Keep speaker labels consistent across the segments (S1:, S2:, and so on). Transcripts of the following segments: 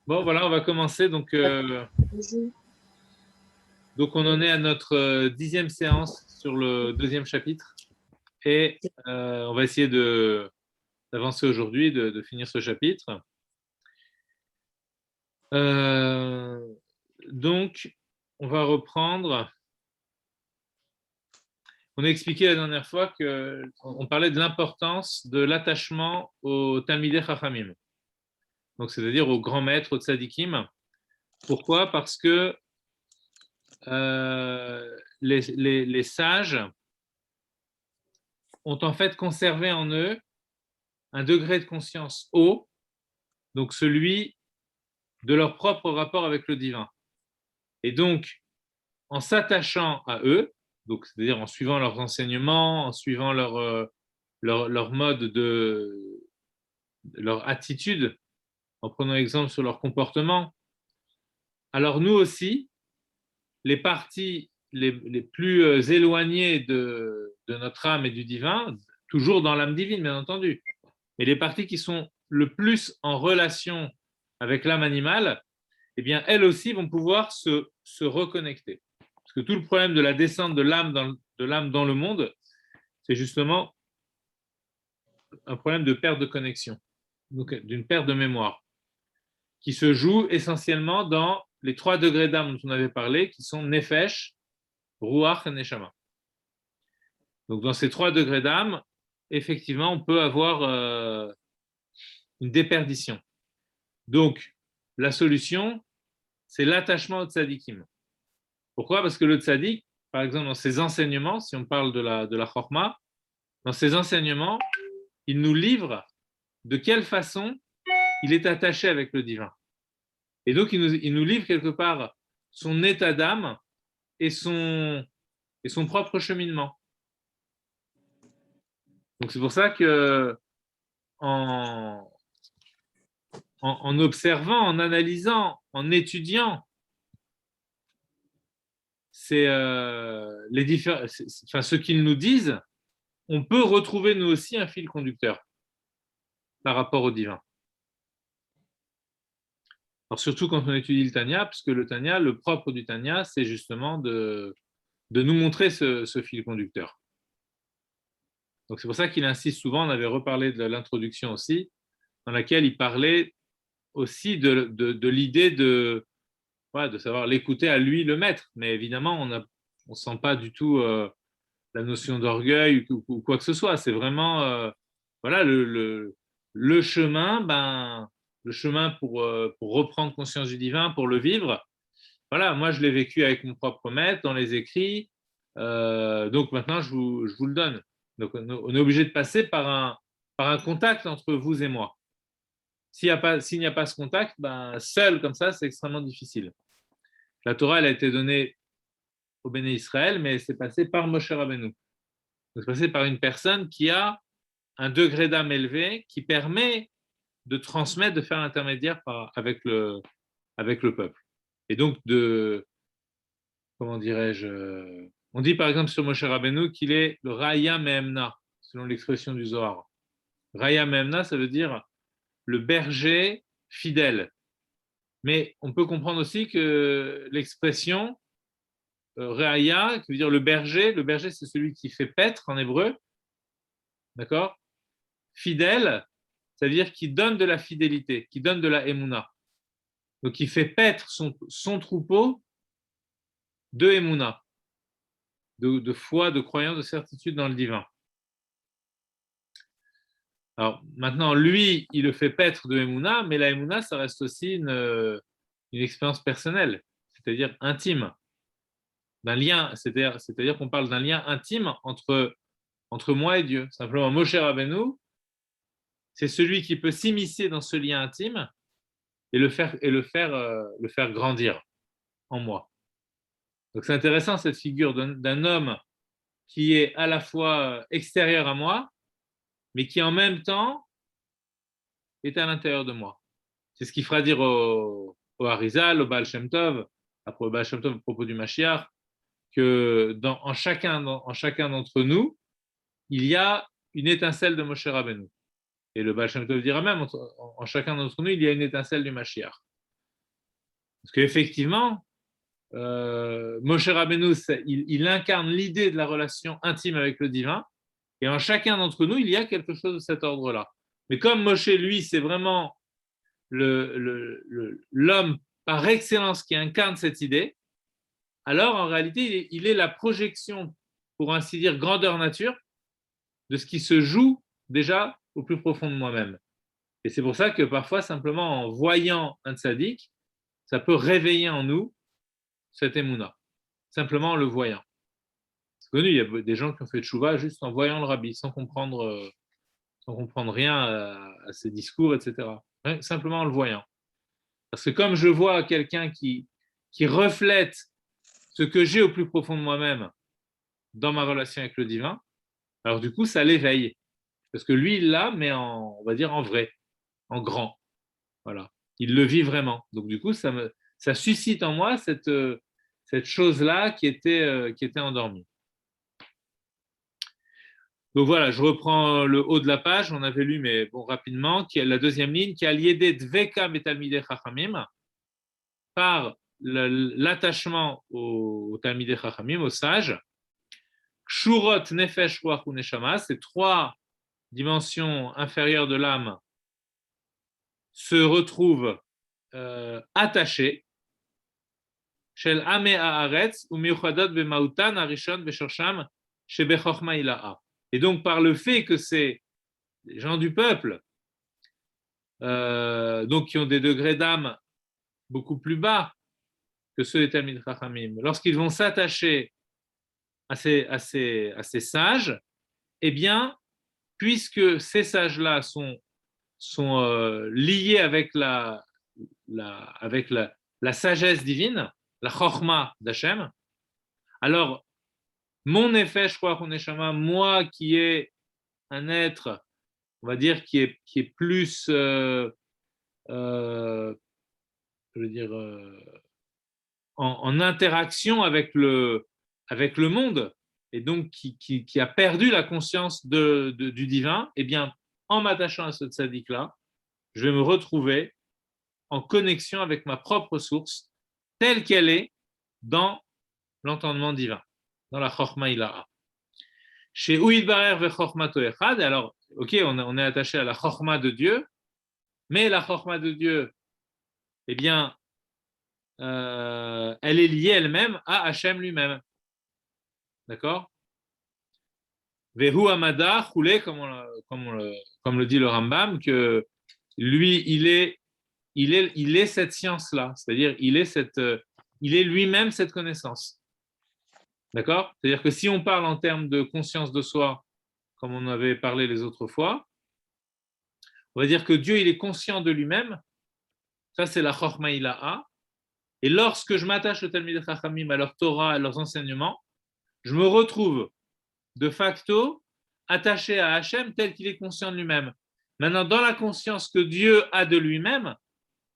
S1: Bon, voilà, on va commencer. Donc on en est à notre 10e séance sur le deuxième chapitre. Et on va essayer d'avancer aujourd'hui, de finir ce chapitre. Euh, donc, on va reprendre. On a expliqué la dernière fois qu'on parlait de l'importance de l'attachement au Talmidei Chachamim. Donc, c'est-à-dire aux grands maîtres, aux tzadikim. Pourquoi? Parce que les sages ont en fait conservé en eux un degré de conscience haut, donc celui de leur propre rapport avec le divin. Et donc, en s'attachant à eux, donc c'est-à-dire en suivant leurs enseignements, en suivant leur mode leur attitude, en prenant exemple sur leur comportement, alors nous aussi, les parties les plus éloignées de notre âme et du divin, toujours dans l'âme divine, bien entendu, mais les parties qui sont le plus en relation avec l'âme animale, eh bien, elles aussi vont pouvoir se reconnecter. Parce que tout le problème de la descente de l'âme dans le monde, c'est justement un problème de perte de connexion, donc d'une perte de mémoire, qui se joue essentiellement dans les 3 degrés d'âme dont on avait parlé, qui sont Nefesh, Ruach et Neshama. Donc dans ces 3 degrés d'âme, effectivement, on peut avoir une déperdition. Donc, la solution, c'est l'attachement au tzadikim. Pourquoi? Parce que le tzadik, par exemple, dans ses enseignements, si on parle de la chorma, dans ses enseignements, il nous livre de quelle façon il est attaché avec le divin. Et donc, il nous livre quelque part son état d'âme et son propre cheminement. Donc, c'est pour ça que en, en observant, en analysant, en étudiant ce qu'ils nous disent, on peut retrouver nous aussi un fil conducteur par rapport au divin. Alors surtout quand on étudie le Tanya, parce que le Tanya, le propre du Tanya, c'est justement de nous montrer ce fil conducteur. Donc c'est pour ça qu'il insiste souvent, on avait reparlé de l'introduction aussi, dans laquelle il parlait aussi de l'idée de savoir l'écouter à lui, le maître. Mais évidemment, on ne sent pas du tout la notion d'orgueil ou quoi que ce soit. C'est vraiment voilà, le chemin, le chemin pour reprendre conscience du divin, pour le vivre. Voilà, moi je l'ai vécu avec mon propre maître dans les écrits. Donc maintenant, je vous le donne. Donc on est obligé de passer par un contact entre vous et moi. S'il n'y a pas ce contact, seul comme ça, c'est extrêmement difficile. La Torah, elle a été donnée au Béné Israël, mais c'est passé par Moshe Rabbeinu. C'est passé par une personne qui a un degré d'âme élevé qui permet de transmettre, de faire l'intermédiaire avec le peuple. Et donc, comment dirais-je, on dit par exemple sur Moshe Rabbeinu qu'il est le Raya Mehemna, selon l'expression du Zohar. Raya Mehemna, ça veut dire le berger fidèle. Mais on peut comprendre aussi que l'expression Raya, qui veut dire le berger c'est celui qui fait paître en hébreu, d'accord? Fidèle, ça veut dire qui donne de la fidélité, qui donne de la émouna. Donc il fait paître son troupeau de émouna, de foi, de croyance, de certitude dans le divin. Alors maintenant, lui, il le fait paître de émouna, mais la émouna, ça reste aussi une expérience personnelle, c'est-à-dire intime, d'un lien, c'est-à-dire qu'on parle d'un lien intime entre moi et Dieu. Simplement, Moshe Rabbeinu, c'est celui qui peut s'immiscer dans ce lien intime et le faire grandir en moi. Donc c'est intéressant cette figure d'un homme qui est à la fois extérieur à moi, mais qui en même temps est à l'intérieur de moi. C'est ce qui fera dire au Harizal, au Baal Shem Tov, à propos du Mashiach, que en chacun d'entre nous, il y a une étincelle de Moshe Rabbeinu. Et le Baal Shem Tov dira même, en chacun d'entre nous, il y a une étincelle du Mashiach. Parce qu'effectivement, Moshe Rabbeinu, il incarne l'idée de la relation intime avec le divin, et en chacun d'entre nous, il y a quelque chose de cet ordre-là. Mais comme Moshe, lui, c'est vraiment l'homme par excellence qui incarne cette idée, alors en réalité, il est la projection, pour ainsi dire, grandeur nature, de ce qui se joue déjà au plus profond de moi-même. Et c'est pour ça que parfois, simplement en voyant un tzaddik, ça peut réveiller en nous cette émouna, simplement en le voyant. C'est connu, il y a des gens qui ont fait tchouva juste en voyant le rabbi, sans comprendre rien à ses discours, etc. Simplement en le voyant. Parce que comme je vois quelqu'un qui reflète ce que j'ai au plus profond de moi-même dans ma relation avec le divin, alors du coup, ça l'éveille. Parce que lui, il l'a, mais on va dire en vrai, en grand. Voilà. Il le vit vraiment. Donc du coup, ça suscite en moi cette chose-là qui était endormie. Donc voilà, je reprends le haut de la page, on avait lu, mais bon, rapidement, qui est la deuxième ligne, qui a liédé Dveka Metalmidei Chachamim, par l'attachement au Talmidei Chachamim, aux sages. Shurot Nefesh Ruach Neshama, ces trois dimensions inférieures de l'âme se retrouvent attachées. Shel Ame Haaretz ou Miuchadot Bemautan Arishon Beshorsham Shebechorma Ilaha. Et donc, par le fait que c'est les gens du peuple, donc qui ont des degrés d'âme beaucoup plus bas que ceux des Talmid Chachamim, lorsqu'ils vont s'attacher à ces sages, eh bien, puisque ces sages-là sont liés avec la sagesse divine, la chorma d'Hachem, alors mon effet, je crois qu'on est Neshama, moi qui est un être, on va dire, qui est plus, je veux dire, en interaction avec le monde, et donc qui a perdu la conscience du divin, eh bien, en m'attachant à ce tzaddik-là, je vais me retrouver en connexion avec ma propre source, telle qu'elle est dans l'entendement divin, dans la chorma ilaha. Chez Ouid Barer ve chormato echad, alors, ok, on est attaché à la chorma de Dieu, mais la chorma de Dieu, eh bien, elle est liée elle-même à Hachem lui-même. D'accord? Vehu Amada, Choulé, comme le dit le Rambam, que lui, il est cette science-là, c'est-à-dire il est lui-même cette connaissance. D'accord? C'est-à-dire que si on parle en termes de conscience de soi, comme on avait parlé les autres fois, on va dire que Dieu, il est conscient de lui-même. Ça, c'est la Chorma Ilaha. Et lorsque je m'attache au Talmid Chachamim, à leur Torah, à leurs enseignements, je me retrouve de facto attaché à Hachem tel qu'il est conscient de lui-même. Maintenant, dans la conscience que Dieu a de lui-même,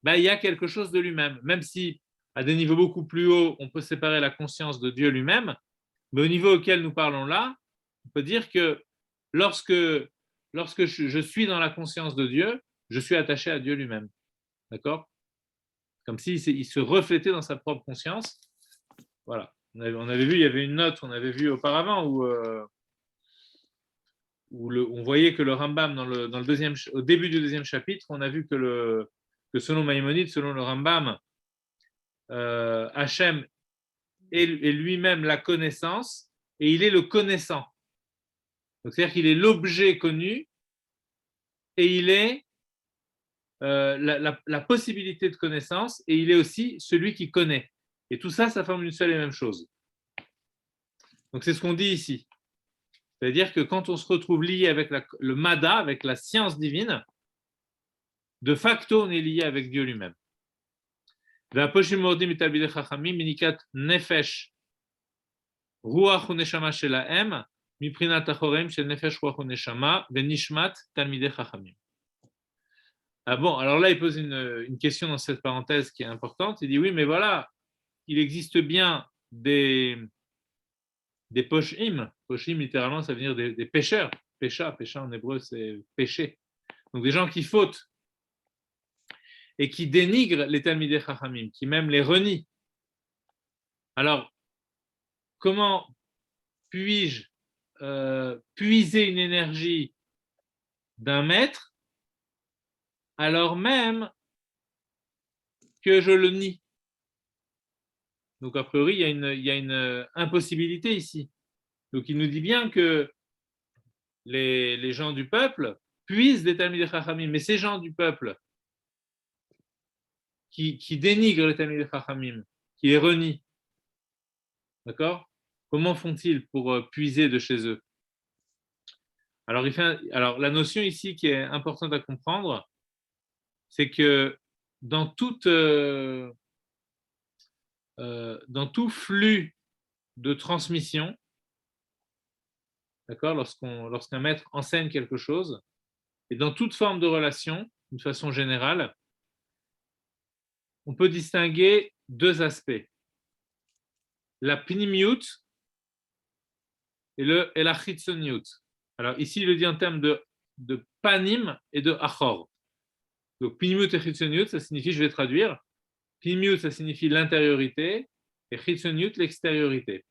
S1: il y a quelque chose de lui-même. Même si, à des niveaux beaucoup plus hauts, on peut séparer la conscience de Dieu lui-même, mais au niveau auquel nous parlons là, on peut dire que lorsque je suis dans la conscience de Dieu, je suis attaché à Dieu lui-même. D'accord? Comme s'il se reflétait dans sa propre conscience. Voilà. On avait vu, il y avait une note, on avait vu auparavant où on voyait que le Rambam, au début du deuxième chapitre, on a vu que selon Maïmonide, selon le Rambam, Hachem est lui-même la connaissance et il est le connaissant. Donc, c'est-à-dire qu'il est l'objet connu et il est la possibilité de connaissance et il est aussi celui qui connaît. Et tout ça, ça forme une seule et même chose. Donc, c'est ce qu'on dit ici. C'est-à-dire que quand on se retrouve lié avec le Mada, avec la science divine, de facto, on est lié avec Dieu lui-même. Nefesh Ruach Neshama Shelahem Miprinat Achorem Shel Nefesh Ruach Neshama Venishmat Talmidei Chachamim. Ah bon, alors là, il pose une question dans cette parenthèse qui est importante. Il dit oui, mais voilà, il existe bien des poshim. Poshim, littéralement, ça veut dire des pécheurs. Pécha en hébreu, c'est péché. Donc des gens qui fautent. et qui dénigre les Talmidei Chachamim, qui même les renie. Alors, comment puis-je puiser une énergie d'un maître alors même que je le nie? Donc, a priori, il y a une impossibilité ici. Donc, il nous dit bien que les gens du peuple puisent des Talmidei Chachamim, mais ces gens du peuple qui dénigrent les Talmidei Chachamim, qui les renient, d'accord? Comment font-ils pour puiser de chez eux? Alors, la notion ici qui est importante à comprendre, c'est que dans tout flux de transmission, d'accord, lorsqu'un maître enseigne quelque chose, et dans toute forme de relation, d'une façon générale, on peut distinguer deux aspects. La pnimiut et la chitzoniut. Alors ici, il le dit en termes de panim et de achor. Donc pnimiut et chitzoniut, ça signifie, je vais traduire, pnimiut, ça signifie l'intériorité, et chitzoniut, l'extériorité.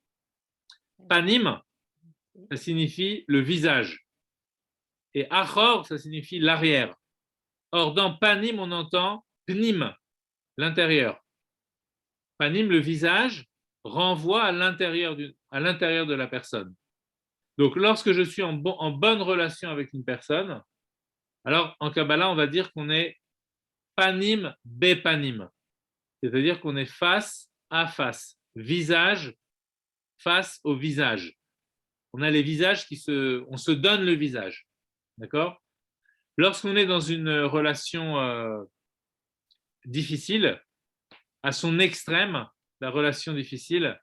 S1: Panim, ça signifie le visage, et achor, ça signifie l'arrière. Or, dans panim, on entend pnim, l'intérieur. Panim, le visage, renvoie à l'intérieur de la personne. Donc, lorsque je suis en bonne relation avec une personne, alors en Kabbalah, on va dire qu'on est panim bepanim, c'est-à-dire qu'on est face à face, visage face au visage. On a les visages on se donne le visage, d'accord? Lorsqu'on est dans une relation difficile, à son extrême, la relation difficile,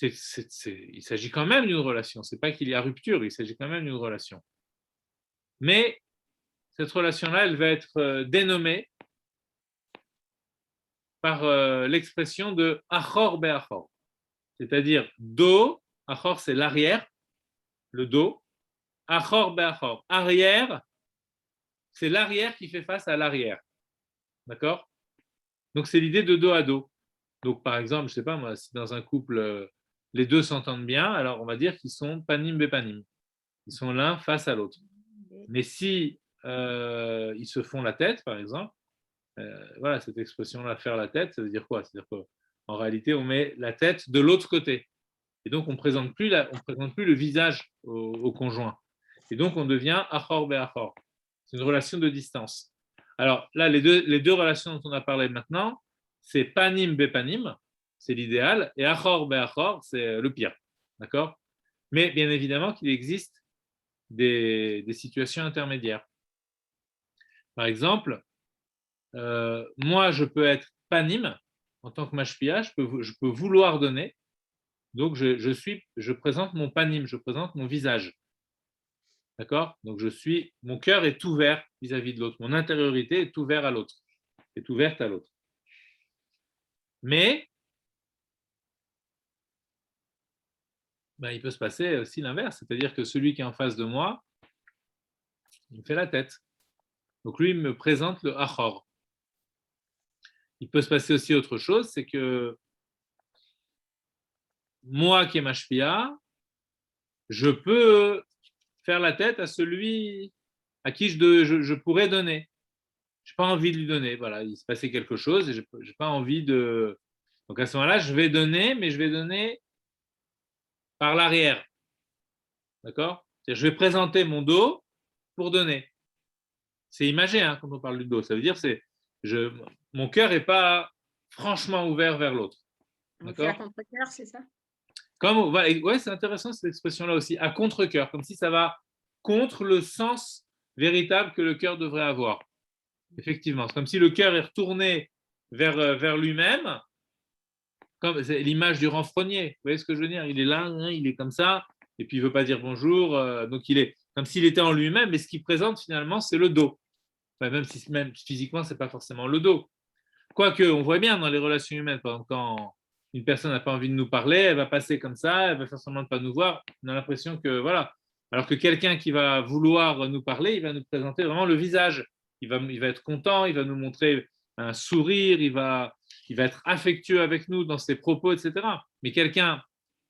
S1: il s'agit quand même d'une relation. Ce n'est pas qu'il y a rupture, il s'agit quand même d'une relation. Mais cette relation-là, elle va être dénommée par l'expression de achor be'achor, c'est-à-dire dos, achor c'est l'arrière, le dos, achor be'achor, arrière, c'est l'arrière qui fait face à l'arrière, d'accord? Donc c'est l'idée de dos à dos. Donc par exemple, je ne sais pas moi, si dans un couple les deux s'entendent bien, alors on va dire qu'ils sont panim bepanim, ils sont l'un face à l'autre. Mais si ils se font la tête, par exemple, voilà, cette expression-là, faire la tête, ça veut dire quoi? C'est-à-dire qu'en réalité, on met la tête de l'autre côté. Et donc, on ne présente plus le visage au conjoint. Et donc, on devient achor be'achor. C'est une relation de distance. Alors là, les deux relations dont on a parlé maintenant, c'est panim bepanim, c'est l'idéal, et achor be'achor, c'est le pire. D'accord? Mais bien évidemment qu'il existe des situations intermédiaires. Par exemple, moi, je peux être panim en tant que mashpia, je peux vouloir donner, donc je présente mon panim, je présente mon visage. D'accord? Donc mon cœur est ouvert vis-à-vis de l'autre, mon intériorité est ouverte à l'autre, est ouverte à l'autre. Mais il peut se passer aussi l'inverse, c'est-à-dire que celui qui est en face de moi, il me fait la tête. Donc lui, il me présente le achor. Il peut se passer aussi autre chose, c'est que moi qui est mashpia, je peux faire la tête à celui à qui je pourrais donner. Je n'ai pas envie de lui donner. Voilà, il se passait quelque chose et je n'ai pas envie de. Donc à ce moment-là, je vais donner, mais je vais donner par l'arrière. D'accord? C'est-à-dire, je vais présenter mon dos pour donner. C'est imagé hein, quand on parle du dos. Ça veut dire que mon cœur n'est pas franchement ouvert vers l'autre.
S2: D'accord? À contre-cœur, c'est ça?
S1: Ouais, c'est intéressant cette expression-là aussi, à contre-cœur, comme si ça va contre le sens véritable que le cœur devrait avoir. Effectivement, c'est comme si le cœur est retourné vers lui-même, comme c'est l'image du renfrogné. Vous voyez ce que je veux dire? Il est là, hein, il est comme ça, et puis il ne veut pas dire bonjour, donc il est comme s'il était en lui-même, mais ce qu'il présente finalement, c'est le dos. Enfin, même physiquement, ce n'est pas forcément le dos. Quoique, on voit bien dans les relations humaines, par exemple, quand une personne n'a pas envie de nous parler, elle va passer comme ça, elle va faire semblant de ne pas nous voir, on a l'impression que, voilà. Alors que quelqu'un qui va vouloir nous parler, il va nous présenter vraiment le visage. il va être content, il va nous montrer un sourire, il va être affectueux avec nous dans ses propos, etc. Mais quelqu'un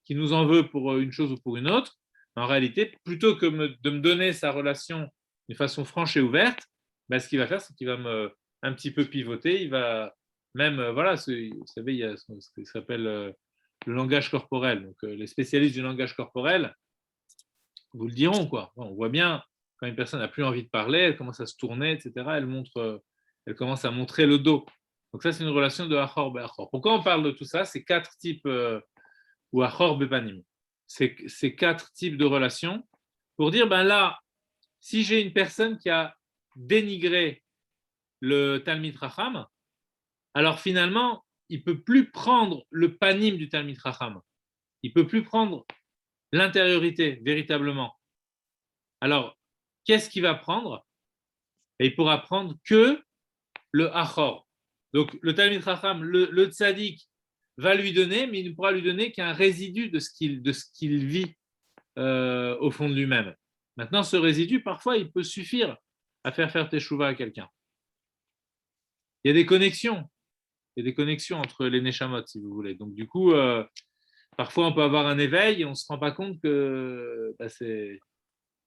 S1: qui nous en veut pour une chose ou pour une autre, en réalité, plutôt que de me donner sa relation d'une façon franche et ouverte, ben, ce qu'il va faire, c'est qu'il va un petit peu pivoter, il va même, voilà, vous savez, il y a ce qui s'appelle le langage corporel. Donc, les spécialistes du langage corporel vous le diront, quoi. Bon, on voit bien, quand une personne n'a plus envie de parler, elle commence à se tourner, etc., elle commence à montrer le dos. Donc ça, c'est une relation de achor be'achor. Pourquoi on parle de tout ça? C'est 4 types, ou achor bepanim. C'est 4 types de relations pour dire, ben là, si j'ai une personne qui a dénigré le Talmid Racham, alors finalement, il ne peut plus prendre le panim du Talmid Racham. Il ne peut plus prendre l'intériorité, véritablement. Alors, qu'est-ce qu'il va prendre? Et il pourra prendre que le achor. Donc, le Talmid Chacham, le tzaddik, va lui donner, mais il ne pourra lui donner qu'un résidu de ce qu'il vit au fond de lui-même. Maintenant, ce résidu, parfois, il peut suffire à faire teshuva à quelqu'un. Il y a des connexions. Il y a des connexions entre les neshamot, si vous voulez. Donc, du coup, parfois, on peut avoir un éveil et on ne se rend pas compte que c'est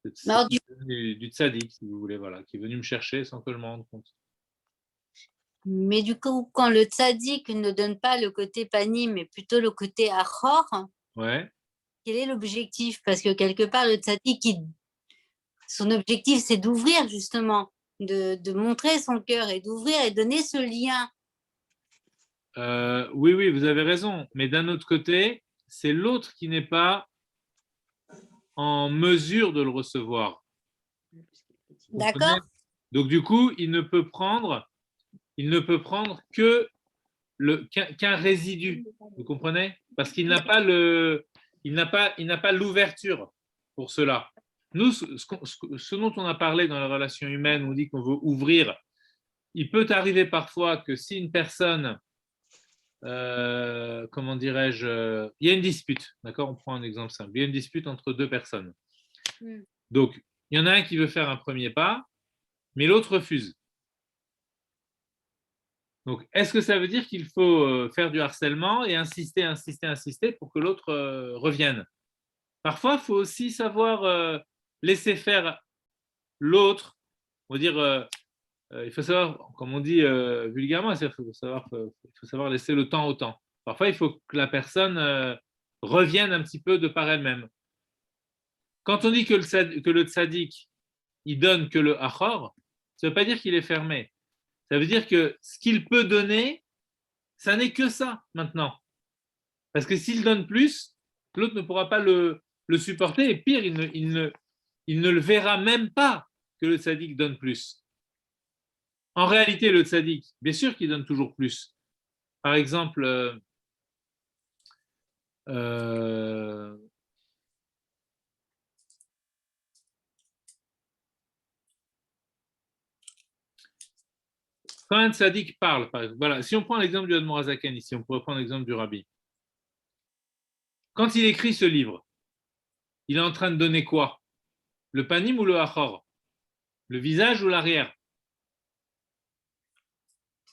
S1: du tzaddik, si vous voulez, voilà, qui est venu me chercher sans que je m'en rende compte.
S3: Mais du coup, quand le tzaddik ne donne pas le côté panim, mais plutôt le côté achor,
S1: ouais.
S3: Quel est l'objectif? Parce que quelque part, le tzaddik, son objectif, c'est d'ouvrir justement, de montrer son cœur et d'ouvrir et donner ce lien.
S1: Oui, vous avez raison. Mais d'un autre côté, c'est l'autre qui n'est pas en mesure de le recevoir.
S3: D'accord.
S1: Donc, du coup, il ne peut prendre que qu'un résidu. Vous comprenez? Parce qu'il n'a pas l'ouverture pour cela. Nous, ce dont on a parlé dans la relation humaine, on dit qu'on veut ouvrir. Il peut arriver parfois que si une personne, comment dirais-je, il y a une dispute, d'accord? On prend un exemple simple. Il y a une dispute entre 2 personnes. Donc, il y en a un qui veut faire un premier pas, mais l'autre refuse. Donc, est-ce que ça veut dire qu'il faut faire du harcèlement et insister pour que l'autre revienne? Parfois, il faut aussi savoir laisser faire l'autre. On va dire, il faut savoir, comme on dit vulgairement, il faut savoir laisser le temps au temps. Parfois, il faut que la personne revienne un petit peu de par elle-même. Quand on dit que le tzaddik, il donne que le achor, ça ne veut pas dire qu'il est fermé. Ça veut dire que ce qu'il peut donner, ça n'est que ça maintenant. Parce que s'il donne plus, l'autre ne pourra pas le supporter. Et pire, il ne le verra même pas que le tzaddik donne plus. En réalité, le tzaddik, bien sûr qu'il donne toujours plus. Par exemple, quand un tzaddik parle, par exemple, voilà, si on prend l'exemple du Admor HaZaken ici, on pourrait prendre l'exemple du Rabbi. Quand il écrit ce livre, il est en train de donner quoi? Le panim ou le achor? Le visage ou l'arrière?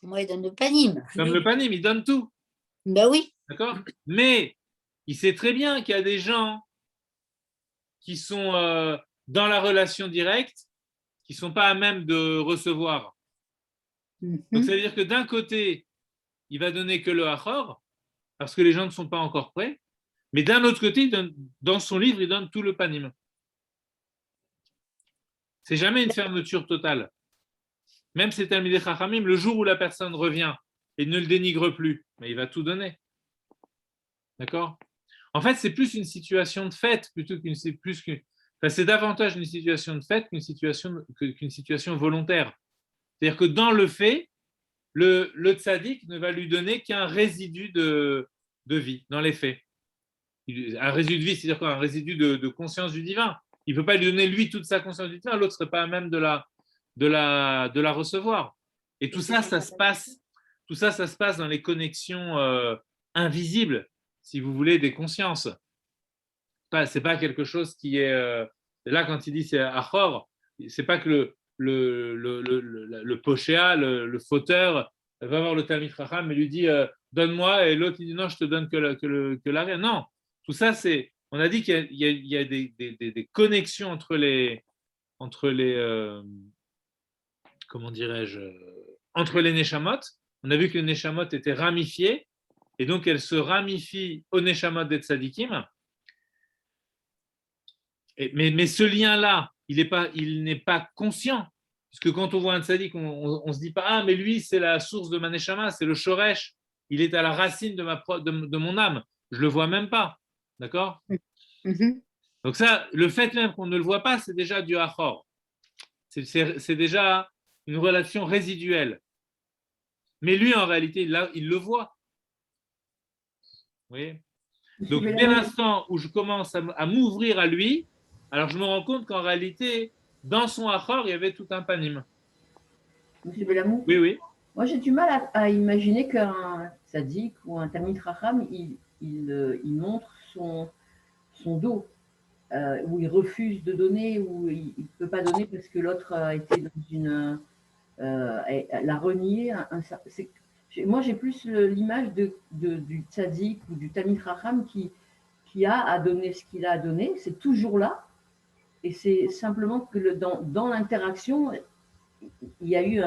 S3: Moi, il donne le panim.
S1: Comme le panim, il donne tout.
S3: Ben oui.
S1: D'accord? Mais il sait très bien qu'il y a des gens qui sont dans la relation directe, qui ne sont pas à même de recevoir. Donc, ça veut dire que d'un côté, il va donner que le achor, parce que les gens ne sont pas encore prêts, mais d'un autre côté, dans son livre, il donne tout le panim. C'est jamais une fermeture totale. Même si c'est Talmidei Chachamim, le jour où la personne revient et ne le dénigre plus, mais il va tout donner. D'accord? En fait, c'est plus une situation de fête plutôt c'est davantage une situation de fête qu'une situation volontaire. C'est-à-dire que dans le fait, le tzaddik ne va lui donner qu'un résidu de vie, dans les faits. Un résidu de vie, c'est-à-dire quoi? Un résidu de conscience du divin. Il ne peut pas lui donner, lui, toute sa conscience du divin, l'autre ne serait pas à même de la recevoir. Et tout ça, ça se passe dans les connexions invisibles, si vous voulez, des consciences. Ce n'est pas quelque chose qui est... là, quand il dit c'est achor, ce n'est pas que le pochéa, le fauteur, va voir le Talmid Chacham et lui dit donne-moi, et l'autre il dit non, je te donne que l'arrière. Non, tout ça, on a dit qu'il y a des connexions entre les comment dirais-je, entre les Neshamot. On a vu que les Neshamot étaient ramifiées, et donc elles se ramifient aux Neshamot des Tzadikim. Mais ce lien-là, il n'est pas conscient. Parce que quand on voit un Tzadik, on ne se dit pas « Ah, mais lui, c'est la source de ma Neshama, c'est le Shoresh, il est à la racine de mon âme. » Je ne le vois même pas. D'accord? Donc ça, le fait même qu'on ne le voit pas, c'est déjà du Achor. C'est déjà une relation résiduelle. Mais lui, en réalité, il le voit. Vous voyez? Donc, dès l'instant où je commence à m'ouvrir à lui, alors je me rends compte qu'en réalité, dans son Achor, il y avait tout un panim.
S4: Monsieur Belamou?
S1: Oui, oui.
S4: Moi, j'ai du mal à imaginer qu'un tzaddik ou un Talmid Chacham, il montre son dos, où il refuse de donner, où il ne peut pas donner parce que l'autre a été dans une... l'a renié. Moi, j'ai plus l'image du tzaddik ou du Talmid Chacham qui a à donner ce qu'il a à donner. C'est toujours là. Et c'est simplement que dans l'interaction, il y a eu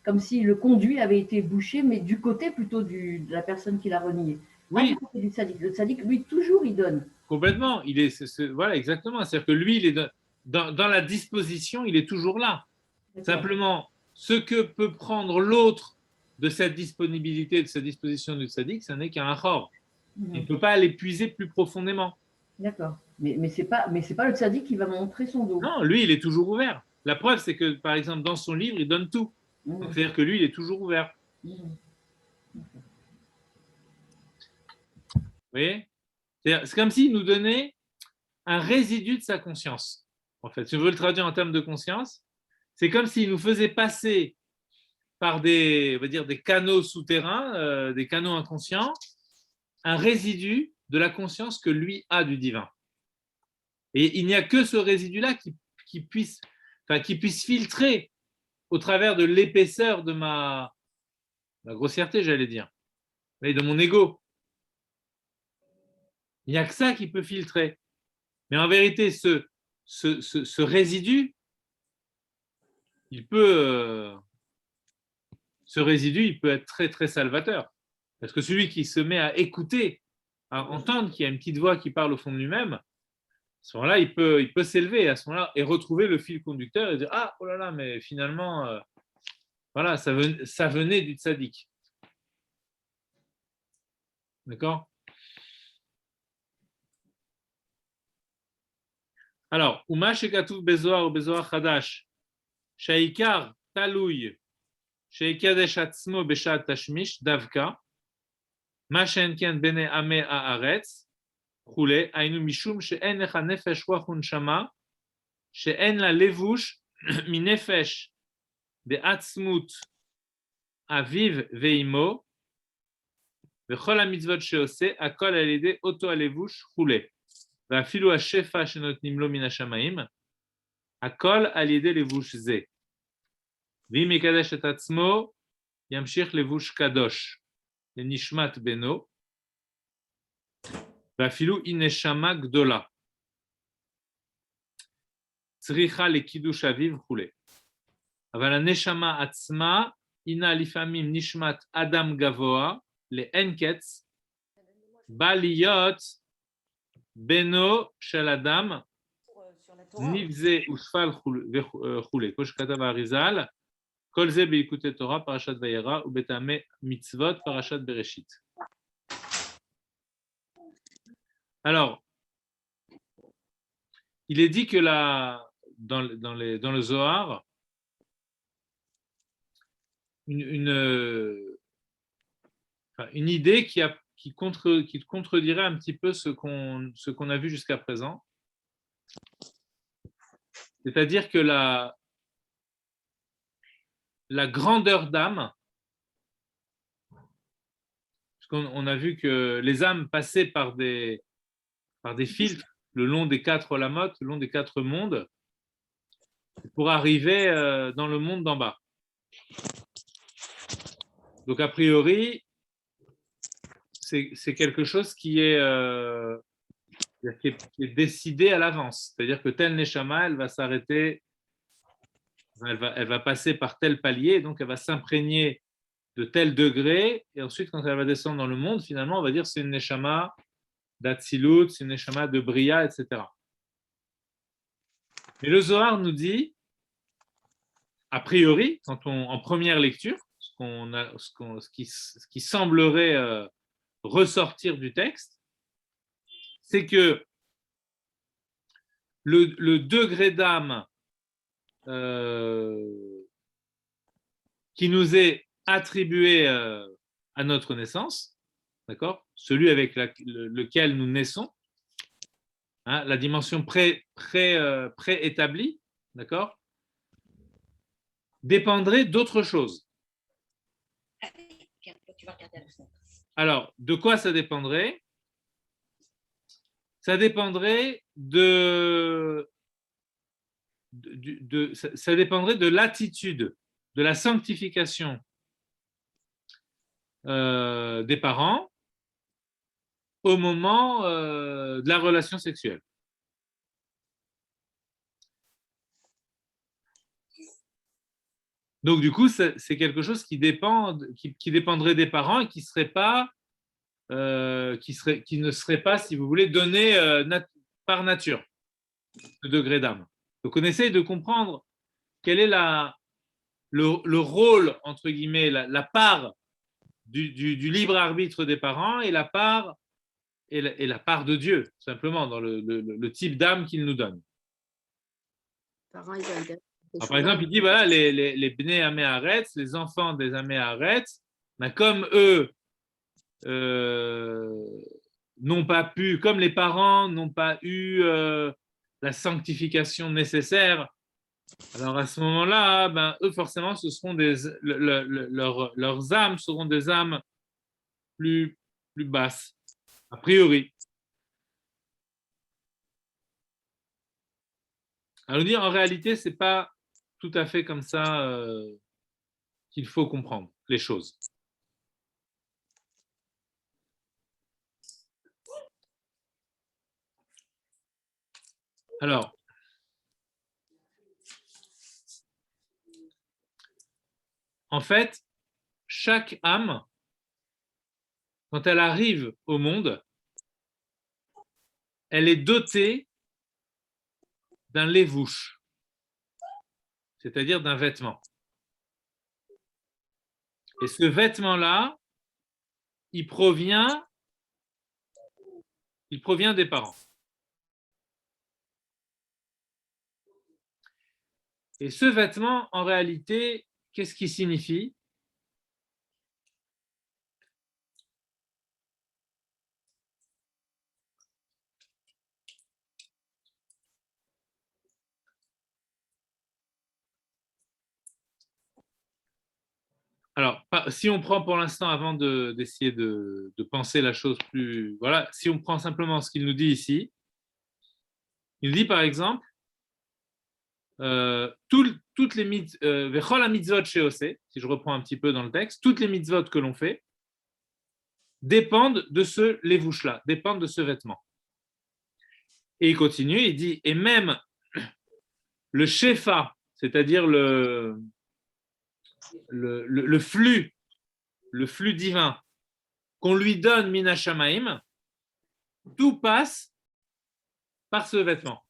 S4: comme si le conduit avait été bouché, mais du côté plutôt de la personne qui l'a renié.
S1: Oui.
S4: Du tzaddik. Le tzaddik, lui, toujours, il donne.
S1: Complètement. Voilà, exactement. C'est-à-dire que lui, il est dans la disposition, il est toujours là. Simplement, ce que peut prendre l'autre de cette disponibilité, de cette disposition du tzaddik, ce n'est qu'un achor. Il ne peut pas l'épuiser plus profondément.
S4: D'accord. Mais ce n'est pas le tzaddik qui va montrer son dos.
S1: Non, lui, il est toujours ouvert. La preuve, c'est que, par exemple, dans son livre, il donne tout. C'est-à-dire que lui, il est toujours ouvert. Vous voyez? C'est comme s'il nous donnait un résidu de sa conscience. En fait, si on veut le traduire en termes de conscience, c'est comme s'il nous faisait passer par on va dire, des canaux souterrains, des canaux inconscients, un résidu de la conscience que lui a du divin. Et il n'y a que ce résidu-là qui puisse filtrer au travers de l'épaisseur de ma grossièreté, j'allais dire, mais de mon ego. Il n'y a que ça qui peut filtrer. Mais en vérité, ce résidu, il peut être très, très salvateur. Parce que celui qui se met à écouter, à entendre qu'il y a une petite voix qui parle au fond de lui-même, à ce moment-là, il peut s'élever à ce moment-là et retrouver le fil conducteur et dire « Ah, oh là là, mais finalement, voilà, ça venait du tzaddik. » D'accord? Alors, Uma shekatuv bezoar ou bezoar chadash, shaikar talouy, sheikadesh atzmo beshat tashmish, davka, ma shenken bene ame haaretz, chule, ainu mishum she'en lecha nefesh ruach unshama, she'en la levush minefesh be'atzmut aviv ve'imo, vechol hamitzvot she'ose, akol al yedei oto halevush chule. ואפילו השפע שנותנים לו מן השמיים, הכל על ידי לבוש זה. ואם יקדש את עצמו, ימשיך לבוש קדוש, לנשמת בנו, ואפילו היא נשמה גדולה. צריכה לקידוש אביו וכו'. אבל הנשמה עצמה, הינה לפעמים נשמת אדם גבוה, לאין קץ, בא להיות בנו של אדם נבזה ושפל וכולי, כמו שכתב האריזל, כל זה בליקוטי תורה, פרשת וירא, ובטעמי מצוות, פרשת בראשית. Alors, il est dit que dans le Zohar, une idée qui contredirait un petit peu ce qu'on a vu jusqu'à présent. C'est-à-dire que la grandeur d'âme, parce qu'on a vu que les âmes passaient par des filtres le long des 4 olamot, le long des 4 mondes, pour arriver dans le monde d'en bas. Donc, a priori, c'est quelque chose qui est décidé à l'avance. C'est-à-dire que telle Neshama, elle va s'arrêter, elle va passer par tel palier, donc elle va s'imprégner de tel degré, et ensuite, quand elle va descendre dans le monde, finalement, on va dire que c'est une Neshama d'Atsilut, c'est une Neshama de Bria, etc. Mais le Zohar nous dit, a priori, en première lecture, ce qui semblerait ressortir du texte, c'est que le degré d'âme qui nous est attribué à notre naissance, d'accord, celui avec lequel nous naissons, hein, la dimension préétablie, d'accord, dépendrait d'autre chose. Alors, de quoi ça dépendrait? Ça dépendrait ça dépendrait de l'attitude, de la sanctification des parents au moment de la relation sexuelle. Donc, du coup, c'est quelque chose qui dépendrait des parents et qui ne serait pas, si vous voulez, donné par nature, le degré d'âme. Donc, on essaye de comprendre quel est le rôle, entre guillemets, la part du libre arbitre des parents et la part de Dieu, simplement, dans le type d'âme qu'il nous donne.
S2: Parents, ils ont intérêt.
S1: Alors, par exemple, il dit, voilà, les Bnei Amé Haaretz, les enfants des Amé Haaretz, comme eux n'ont pas pu, comme les parents n'ont pas eu la sanctification nécessaire, alors à ce moment-là, eux forcément, ce seront leurs âmes seront des âmes plus basses, a priori. Alors dire, en réalité, c'est pas tout à fait comme ça qu'il faut comprendre les choses. Alors, en fait, chaque âme, quand elle arrive au monde, elle est dotée d'un lévouche, c'est-à-dire d'un vêtement. Et ce vêtement-là, il provient des parents. Et ce vêtement, en réalité, qu'est-ce qu'il signifie? Alors, si on prend pour l'instant, avant d'essayer de penser la chose plus... Voilà, si on prend simplement ce qu'il nous dit ici, il dit par exemple, toutes les mitzvot chez Osé, si je reprends un petit peu dans le texte, toutes les mitzvot que l'on fait dépendent de ce lévouche-là, dépendent de ce vêtement. Et il continue, il dit, et même le shefa, c'est-à-dire le flux divin qu'on lui donne Mina Shamaim, tout passe par ce vêtement.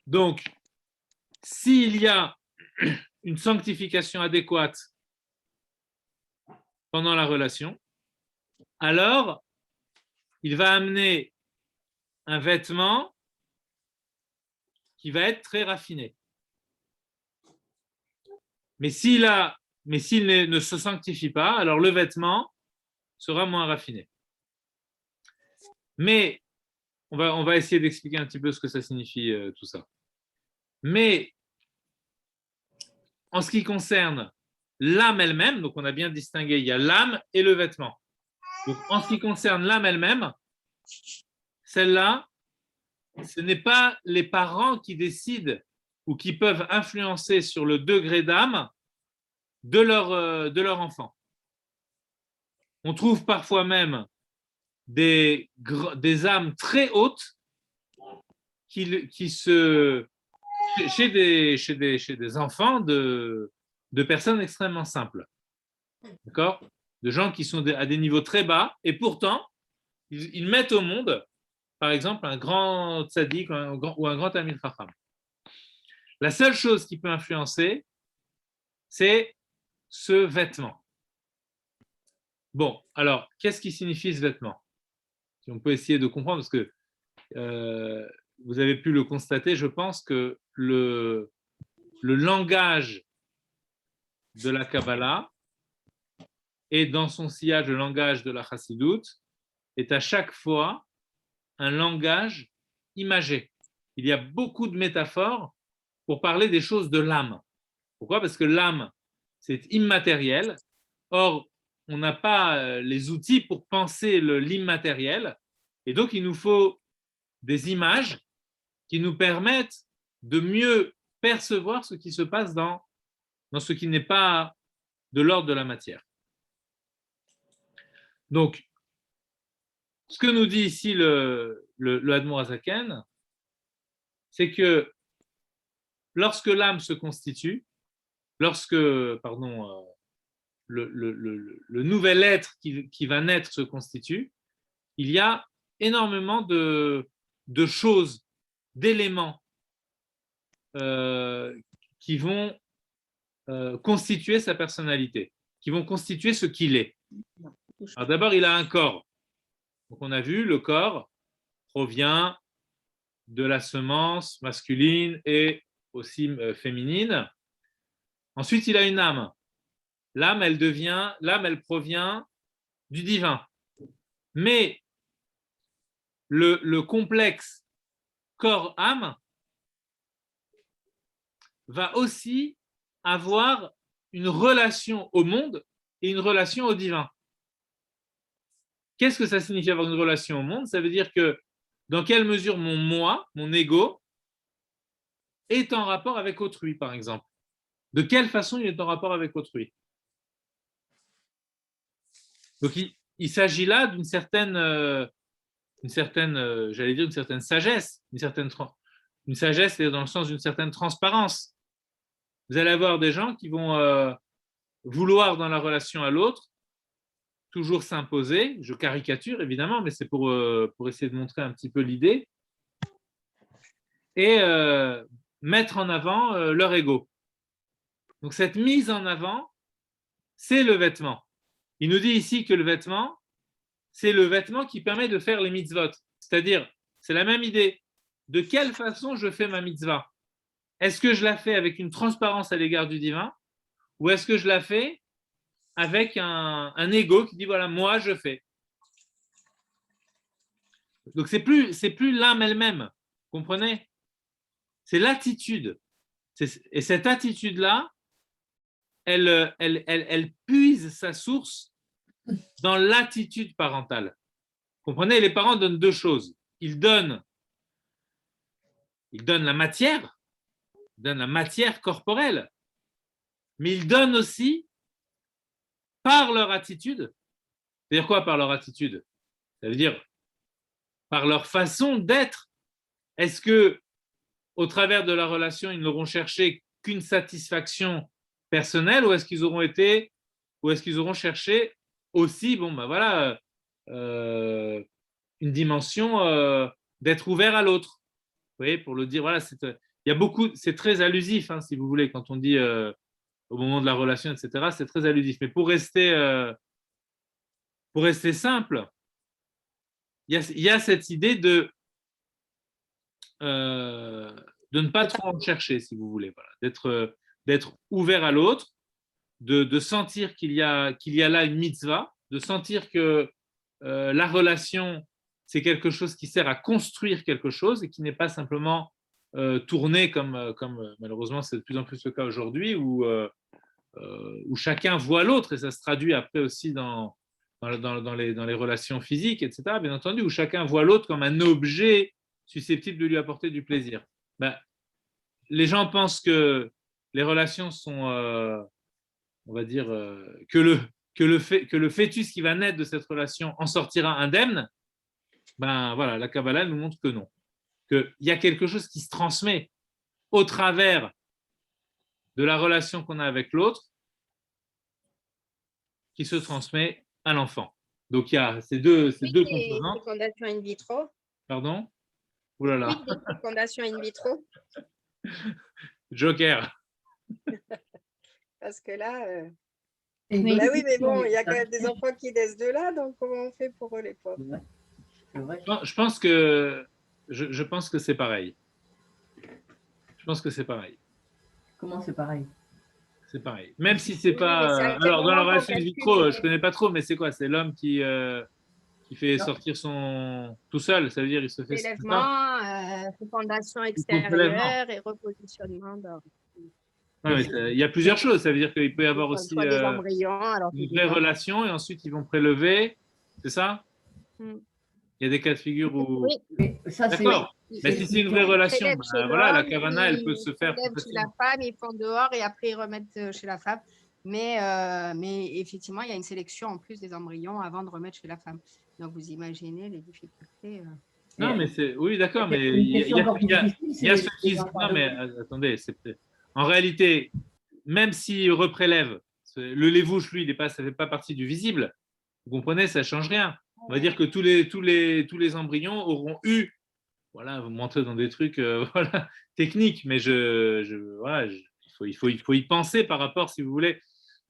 S1: Donc, s'il y a une sanctification adéquate pendant la relation, alors il va amener un vêtement qui va être très raffiné. Mais s'il ne se sanctifie pas, alors le vêtement sera moins raffiné. Mais on va essayer d'expliquer un petit peu ce que ça signifie tout ça. Mais en ce qui concerne l'âme elle-même, donc on a bien distingué, il y a l'âme et le vêtement. Donc en ce qui concerne l'âme elle-même, celle-là, ce n'est pas les parents qui décident ou qui peuvent influencer sur le degré d'âme de leur enfant. On trouve parfois même des âmes très hautes qui se chez des enfants de personnes extrêmement simples, d'accord, de gens qui sont à des niveaux très bas, et pourtant ils mettent au monde, par exemple, un grand tzaddik ou un grand Talmid Chacham. La seule chose qui peut influencer, c'est ce vêtement. Bon, alors, qu'est-ce qui signifie ce vêtement? Si on peut essayer de comprendre, parce que vous avez pu le constater, je pense que le langage de la Kabbalah et dans son sillage le langage de la Chassidoute est à chaque fois un langage imagé. Il y a beaucoup de métaphores pour parler des choses de l'âme. Pourquoi? Parce que l'âme, c'est immatériel. Or, on n'a pas les outils pour penser l'immatériel. Et donc, il nous faut des images qui nous permettent de mieux percevoir ce qui se passe dans ce qui n'est pas de l'ordre de la matière. Donc, ce que nous dit ici le Admor HaZaken, c'est que lorsque l'âme se constitue, lorsque, le nouvel être qui va naître se constitue, il y a énormément de choses, d'éléments qui vont constituer sa personnalité, qui vont constituer ce qu'il est. Alors d'abord, il a un corps. Donc on a vu, le corps provient de la semence masculine et aussi féminine. Ensuite, il a une âme. L'âme, elle provient du divin. Mais le complexe corps-âme va aussi avoir une relation au monde et une relation au divin. Qu'est-ce que ça signifie avoir une relation au monde? Ça veut dire que dans quelle mesure mon moi, mon ego, est en rapport avec autrui, par exemple. De quelle façon il est en rapport avec autrui? Donc, il s'agit là d'une certaine, j'allais dire, une certaine sagesse, une sagesse dans le sens d'une certaine transparence. Vous allez avoir des gens qui vont vouloir dans la relation à l'autre toujours s'imposer. Je caricature évidemment, mais c'est pour essayer de montrer un petit peu l'idée, et mettre en avant leur ego. Donc cette mise en avant, c'est le vêtement. Il nous dit ici que le vêtement, c'est le vêtement qui permet de faire les mitzvot. C'est-à-dire, c'est la même idée. De quelle façon je fais ma mitzvah? Est-ce que je la fais avec une transparence à l'égard du divin, ou est-ce que je la fais avec un ego qui dit voilà, moi je fais? Donc c'est plus l'âme elle-même, comprenez? C'est l'attitude. Et cette attitude-là, elle puise sa source dans l'attitude parentale. Comprenez, les parents donnent deux choses. Ils donnent la matière, corporelle, mais ils donnent aussi par leur attitude. C'est-à-dire quoi par leur attitude? Ça veut dire par leur façon d'être. Est-ce que au travers de la relation, ils n'auront cherché qu'une satisfaction personnelle, ou est-ce qu'ils auront cherché aussi, une dimension d'être ouvert à l'autre. Vous voyez, pour le dire, voilà, c'est très allusif, hein, si vous voulez, quand on dit au moment de la relation, etc., c'est très allusif. Mais pour rester simple, il y a cette idée de ne pas trop en chercher, si vous voulez, voilà, d'être ouvert à l'autre, de sentir qu'il y a là une mitzvah, de sentir que la relation, c'est quelque chose qui sert à construire quelque chose et qui n'est pas simplement tourné comme malheureusement c'est de plus en plus le cas aujourd'hui, où chacun voit l'autre, et ça se traduit après aussi dans les relations physiques, etc., bien entendu, où chacun voit l'autre comme un objet susceptibles de lui apporter du plaisir. Ben, les gens pensent que les relations sont, on va dire, que le fœtus qui va naître de cette relation en sortira indemne. Ben voilà, la Kabbalah nous montre que non. Qu'il y a quelque chose qui se transmet au travers de la relation qu'on a avec l'autre, qui se transmet à l'enfant. Donc il y a ces deux composantes.
S2: Fécondation in vitro.
S1: Pardon? Ouh là là.
S2: Oui, fécondation in vitro.
S1: Joker.
S2: Parce que là,
S4: Et
S2: bah oui, mais bon, il y a
S4: ça-
S2: quand même des enfants qui naissent de là, donc comment on fait pour eux, les pauvres?
S4: C'est vrai. C'est vrai.
S1: Je pense que c'est pareil. Je pense que c'est pareil.
S4: Comment c'est pareil?
S1: C'est pareil. Même si c'est
S2: Oui,
S1: pas.
S2: mais c'est à quel
S1: Alors, dans la
S2: moment
S1: relation
S2: qu'on
S1: in
S2: calcule
S1: vitro,
S2: que-
S1: je connais pas trop, mais c'est quoi? C'est l'homme qui fait
S4: Non.
S1: sortir son. Tout seul, ça veut dire il se fait.
S2: Prélèvement, fécondation extérieure et repositionnement.
S1: Ouais, mais il y a plusieurs choses. Ça veut dire qu'il peut y avoir aussi
S2: Soit des embryons, alors
S1: une
S2: c'est
S1: vraie
S2: bizarre.
S1: relation et ensuite ils vont prélever. C'est ça?
S2: Mm.
S1: Il y a des cas de figure où.
S2: Oui.
S4: Mais ça, c'est.
S1: D'accord. Mais si c'est une vraie relation,
S2: Prélèvent
S1: bah,
S2: chez
S1: voilà, la
S2: l'homme,
S1: kavana, elle
S2: ils
S1: peut se faire.
S2: prélèvent chez la femme, ils font dehors et après ils remettent chez la femme. Mais effectivement, il y a une sélection en plus des embryons avant de remettre chez la femme. Donc vous imaginez les difficultés.
S1: Non, mais c'est. Oui, d'accord, mais
S4: Une question encore plus difficile,
S1: il y a
S4: c'est
S1: ceux qui. Non, mais attendez, en réalité, même s'ils reprélèvent, le lait-vouche, lui, ça ne fait pas partie du visible. Vous comprenez, ça ne change rien. On va dire que tous les embryons auront eu. Voilà, vous montrez dans des trucs voilà, techniques, mais voilà, il faut y penser par rapport, si vous voulez.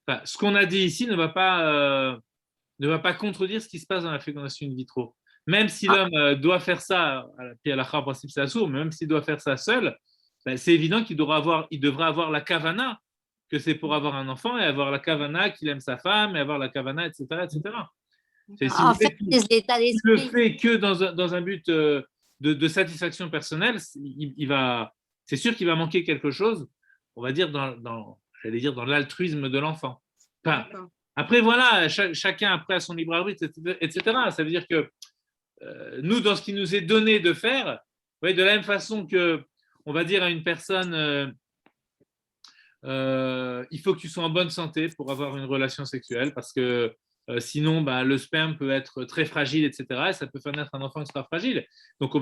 S1: Enfin, ce qu'on a dit ici ne va pas contredire ce qui se passe dans la fécondation in vitro. Même si l'homme doit faire ça, puis à la en principe c'est assourd, mais même s'il doit faire ça seul, ben, c'est évident qu'il devra avoir la kavana, que c'est pour avoir un enfant, et avoir la kavana qu'il aime sa femme, et avoir la kavana, etc. etc. Si
S3: En
S1: vous
S3: fait,
S1: voulez,
S3: c'est l'état
S1: il le
S3: d'esprit.
S1: fait que dans un but de satisfaction personnelle, c'est sûr qu'il va manquer quelque chose, on va dire, j'allais dire, dans l'altruisme de l'enfant. Enfin,
S2: D'accord.
S1: après, voilà, chacun après a son libre arbitre, etc. Ça veut dire que nous, dans ce qui nous est donné de faire, vous voyez, de la même façon que, on va dire à une personne, il faut que tu sois en bonne santé pour avoir une relation sexuelle, parce que sinon, bah, le sperme peut être très fragile, etc. Et ça peut faire naître un enfant qui sera fragile. Donc,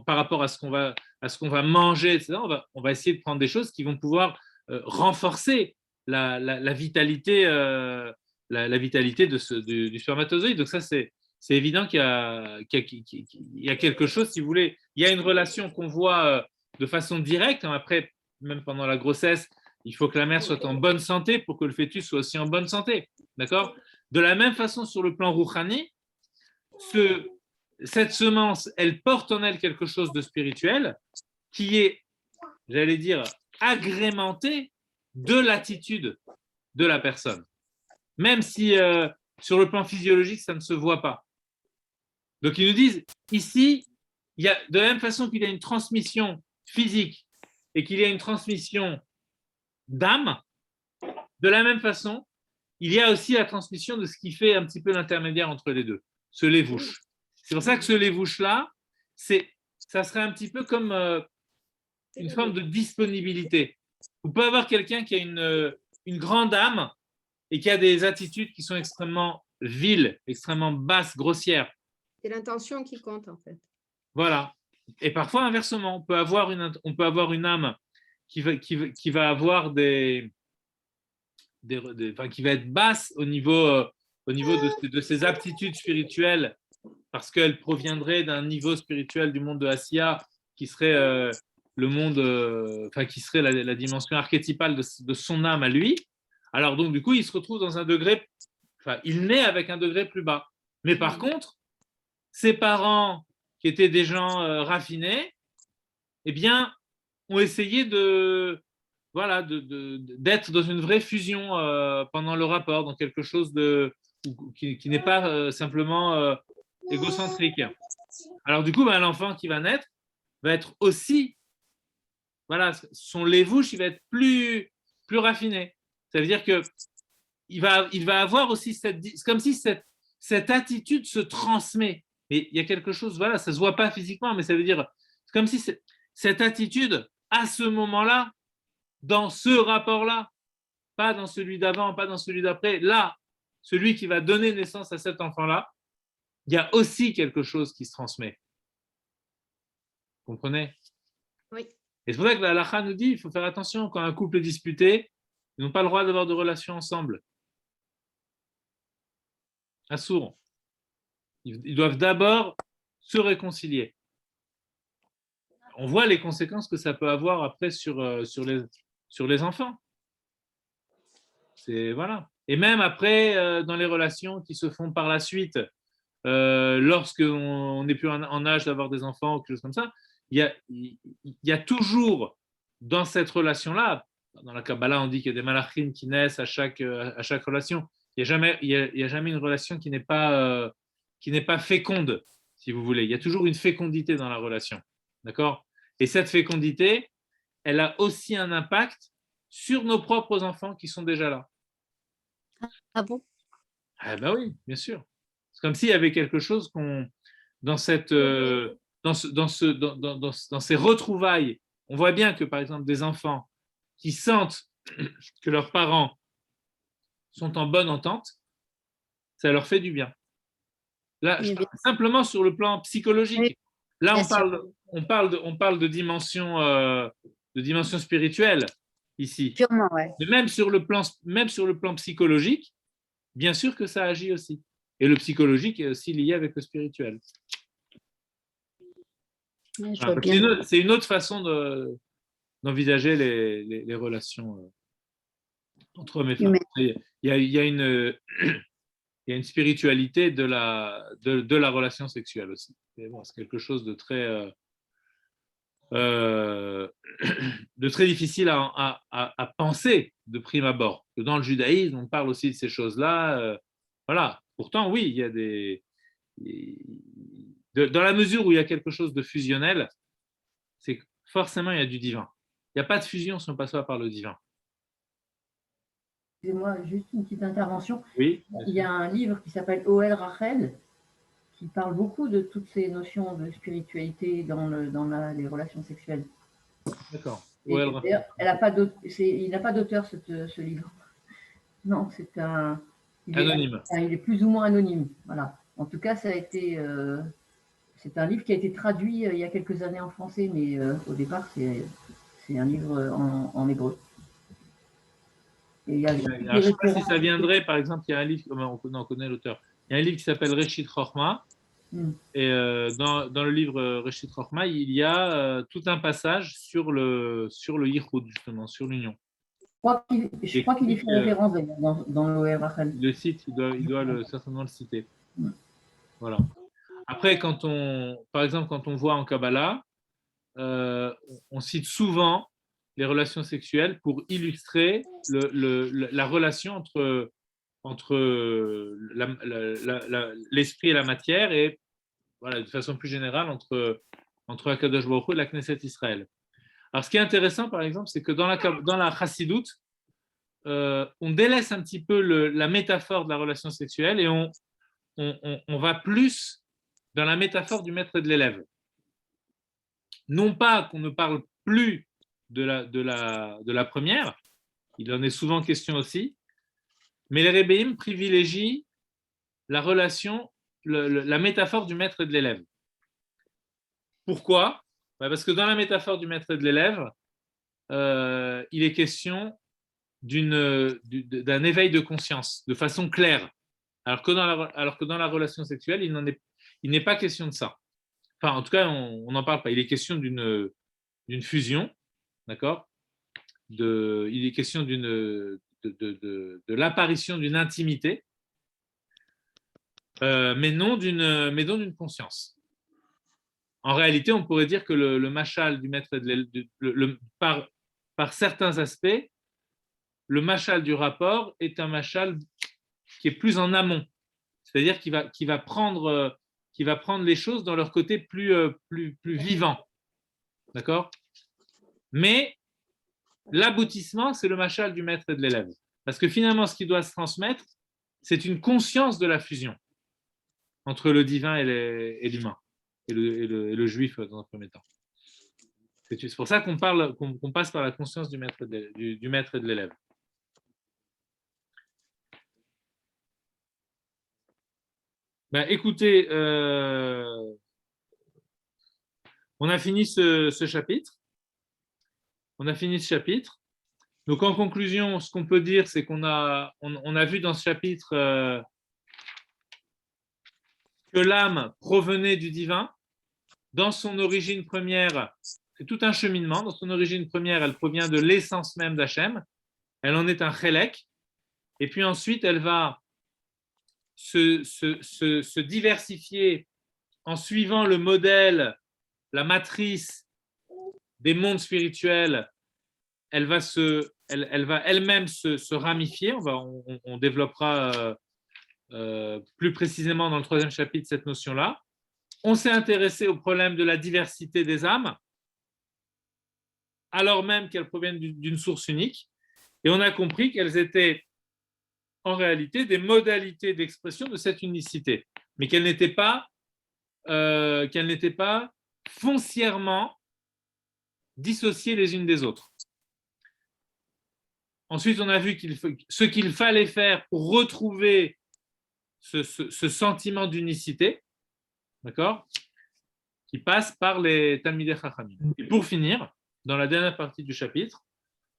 S1: par rapport à ce qu'on va manger, etc., on va essayer de prendre des choses qui vont pouvoir renforcer la vitalité, la vitalité du spermatozoïde. Donc, ça, c'est évident qu'il y a quelque chose, si vous voulez. Il y a une relation qu'on voit de façon directe. Après, même pendant la grossesse, il faut que la mère soit en bonne santé pour que le fœtus soit aussi en bonne santé. D'accord? De la même façon, sur le plan rouhani, cette semence, elle porte en elle quelque chose de spirituel qui est, j'allais dire, agrémenté de l'attitude de la personne. Même si sur le plan physiologique, ça ne se voit pas. Donc, ils nous disent, ici, il y a, de la même façon qu'il y a une transmission physique et qu'il y a une transmission d'âme, de la même façon, il y a aussi la transmission de ce qui fait un petit peu l'intermédiaire entre les deux, ce lait-vouche. C'est pour ça que ce lait-vouche-là, ça serait un petit peu comme une forme de disponibilité. Vous pouvez avoir quelqu'un qui a une grande âme et qui a des attitudes qui sont extrêmement viles, extrêmement basses, grossières.
S2: C'est l'intention qui compte, en fait.
S1: Voilà. Et parfois, inversement, on peut avoir une âme qui va avoir qui va être basse au niveau de ses aptitudes spirituelles, parce qu'elle proviendrait d'un niveau spirituel du monde de Asiya qui serait le monde, qui serait la dimension archétypale de son âme à lui. Alors donc du coup, il se retrouve dans un degré, il naît avec un degré plus bas. Mais par contre, ses parents, qui étaient des gens raffinés, eh bien, ont essayé d'être dans une vraie fusion pendant le rapport, dans quelque chose qui n'est pas simplement égocentrique. Alors du coup, l'enfant qui va naître va être aussi, son lait-vouche, il va être plus raffiné. Ça veut dire que il va avoir aussi c'est comme si cette attitude se transmet. Mais il y a quelque chose, ça se voit pas physiquement, mais ça veut dire C'est comme si cette attitude, à ce moment-là, dans ce rapport-là, pas dans celui d'avant, pas dans celui d'après, là, celui qui va donner naissance à cet enfant-là, il y a aussi quelque chose qui se transmet. Vous comprenez?
S2: Oui.
S1: Et c'est pour ça que la halakha nous dit, il faut faire attention quand un couple est disputé, ils n'ont pas le droit d'avoir de relations ensemble. Assour. Ils doivent d'abord se réconcilier. On voit les conséquences que ça peut avoir après sur les enfants. Voilà. Et même après, dans les relations qui se font par la suite, lorsqu'on n'est plus en âge d'avoir des enfants ou quelque chose comme ça, il y a toujours dans cette relation-là, dans la Kabbalah, on dit qu'il y a des malachim qui naissent à chaque relation. Il n'y a jamais une relation qui n'est pas féconde, si vous voulez. Il y a toujours une fécondité dans la relation. D'accord? Et cette fécondité, elle a aussi un impact sur nos propres enfants qui sont déjà là.
S3: Ah bon?
S1: Ah ben oui, bien sûr. C'est comme s'il y avait quelque chose dans ces retrouvailles, on voit bien que par exemple des enfants qui sentent que leurs parents sont en bonne entente, ça leur fait du bien. Là, je parle simplement sur le plan psychologique.
S3: Oui,
S1: là,
S3: on
S1: parle de dimension spirituelle ici.
S3: Purement, ouais.
S1: Mais même sur le plan psychologique, bien sûr que ça agit aussi. Et le psychologique est aussi lié avec le spirituel.
S3: Ouais,
S1: c'est une autre façon d'envisager les relations entre hommes et femmes. Il y a une spiritualité de la relation sexuelle aussi. C'est quelque chose de très difficile à penser de prime abord. Dans le judaïsme, on parle aussi de ces choses-là. Voilà. Pourtant, oui, il y a dans la mesure où il y a quelque chose de fusionnel, c'est forcément il y a du divin. Il n'y a pas de fusion si on ne passe pas par le divin.
S4: Excusez-moi, juste une petite intervention.
S1: Oui.
S4: Il y a un livre qui s'appelle Ohel Rachel, qui parle beaucoup de toutes ces notions de spiritualité dans les relations sexuelles.
S1: D'accord.
S4: Il n'a pas d'auteur, ce livre. Non,
S1: anonyme.
S4: Il est plus ou moins anonyme. Voilà. En tout cas, c'est un livre qui a été traduit il y a quelques années en français, mais au départ, c'est un livre en hébreu.
S1: Je ne sais pas si ça viendrait, par exemple, il y a un livre, on connaît l'auteur, il y a un livre qui s'appelle Reshit Chochma, et dans le livre Reshit Chochma, il y a tout un passage sur le yichud, justement, sur l'union.
S4: Je crois qu'il y fait référence dans le Rachel.
S1: Le site, il doit certainement le citer. Voilà. Après, par exemple, quand on voit en Kabbalah, on cite souvent les relations sexuelles pour illustrer la relation entre l'esprit et la matière, et voilà, de façon plus générale entre Akadosh Baruch Hu et la Knesset Israël. Alors, ce qui est intéressant, par exemple, c'est que dans la Chassidoute, on délaisse un petit peu la métaphore de la relation sexuelle et on va plus dans la métaphore du maître et de l'élève. Non pas qu'on ne parle plus de la première, il en est souvent question aussi, mais les Rebbeim privilégient la relation, la métaphore du maître et de l'élève. Pourquoi? Parce que dans la métaphore du maître et de l'élève, il est question d'un éveil de conscience de façon claire, alors que dans la relation sexuelle, il n'est pas question de ça. Enfin, en tout cas, on n'en parle pas. Il est question d'une fusion, d'accord? Il est question de l'apparition d'une intimité, mais non d'une conscience. En réalité, on pourrait dire que le mashal du maître et de l'élève, par certains aspects, le mashal du rapport est un mashal qui est plus en amont, c'est-à-dire qui va prendre les choses dans leur côté plus vivant, d'accord? Mais l'aboutissement, c'est le mashal du maître et de l'élève, parce que finalement, ce qui doit se transmettre, c'est une conscience de la fusion entre le divin et l'humain, et le juif dans un premier temps. C'est pour ça qu'on passe par la conscience du maître et de l'élève. Ben, écoutez, on a fini ce chapitre. Donc, en conclusion, ce qu'on peut dire, c'est qu'on a vu dans ce chapitre que l'âme provenait du divin. Dans son origine première, c'est tout un cheminement. Dans son origine première, elle provient de l'essence même d'Hachem. Elle en est un chélek. Et puis ensuite, elle va se diversifier en suivant le modèle, la matrice des mondes spirituels. Elle va elle-même se ramifier. On développera plus précisément dans le 3e chapitre cette notion-là. On s'est intéressé au problème de la diversité des âmes, alors même qu'elles proviennent d'une source unique, et on a compris qu'elles étaient en réalité des modalités d'expression de cette unicité, mais qu'elles n'étaient pas foncièrement dissociées les unes des autres. Ensuite, on a vu ce qu'il fallait faire pour retrouver ce sentiment d'unicité, d'accord, qui passe par les Talmidei Chachamim. Et pour finir, dans la dernière partie du chapitre,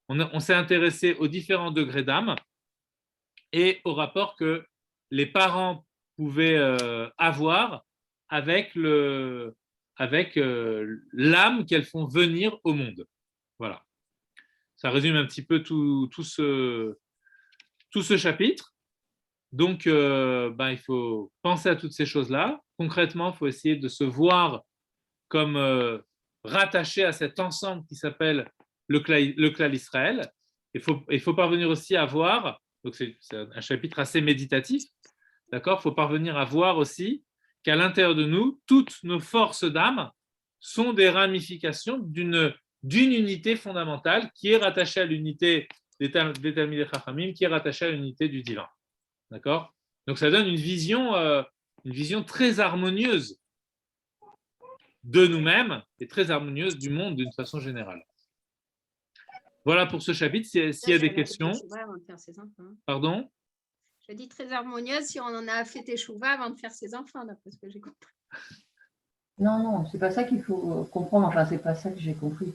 S1: on s'est intéressé aux différents degrés d'âme et au rapport que les parents pouvaient avoir avec l'âme qu'elles font venir au monde. Voilà. Ça résume un petit peu tout ce chapitre. Donc, il faut penser à toutes ces choses-là. Concrètement, il faut essayer de se voir comme rattaché à cet ensemble qui s'appelle le Klal Israël. Il faut parvenir aussi à voir, donc c'est un chapitre assez méditatif, d'accord. Il faut parvenir à voir aussi qu'à l'intérieur de nous, toutes nos forces d'âme sont des ramifications d'une unité fondamentale qui est rattachée à l'unité des Talmidei Chachamim, qui est rattachée à l'unité du divin. D'accord? Donc ça donne une vision très harmonieuse de nous-mêmes et très harmonieuse du monde d'une façon générale. Voilà pour ce chapitre. S'il y a des questions. Pardon?
S2: Je dis très harmonieuse si on en a fait Teshuvah avant de faire ses enfants, d'après ce que j'ai compris.
S4: Non, c'est pas ça qu'il faut comprendre. Enfin, c'est pas ça que j'ai compris.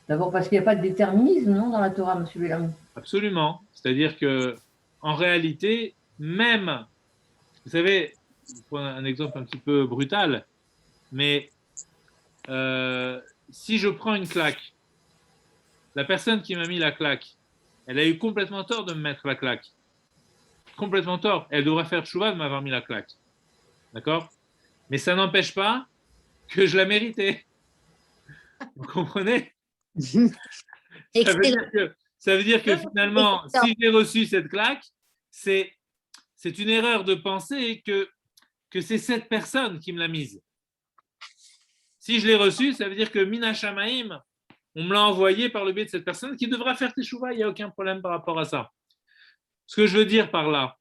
S4: D'abord parce qu'il n'y a pas de déterminisme, non, dans la Torah, M. Bellamy.
S1: Absolument. C'est-à-dire que, en réalité, même, vous savez, pour un exemple un petit peu brutal, mais si je prends une claque, la personne qui m'a mis la claque, elle a eu complètement tort de me mettre la claque. Complètement tort. Elle devrait faire tchouva de m'avoir mis la claque. D'accord? Mais ça n'empêche pas que je la méritais. Vous comprenez? Ça veut dire que finalement, si j'ai reçu cette claque, c'est une erreur de penser que c'est cette personne qui me l'a mise. Si je l'ai reçue, ça veut dire que Mina Shamaim, on me l'a envoyé par le biais de cette personne qui devra faire teshuva, il n'y a aucun problème par rapport à ça. Ce que je veux dire par là,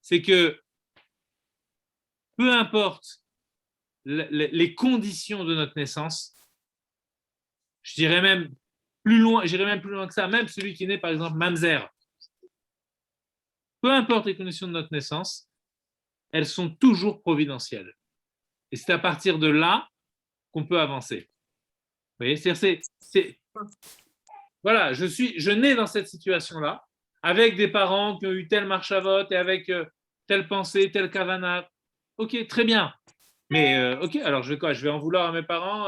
S1: c'est que peu importe les conditions de notre naissance, j'irais même plus loin que ça, même celui qui naît par exemple mamzer. Peu importe les conditions de notre naissance, elles sont toujours providentielles. Et c'est à partir de là qu'on peut avancer. Vous voyez, voilà, je nais dans cette situation-là, avec des parents qui ont eu tel marchavot et avec telle pensée, telle kavana. Ok, très bien. Mais ok, alors je vais quoi? Je vais en vouloir à mes parents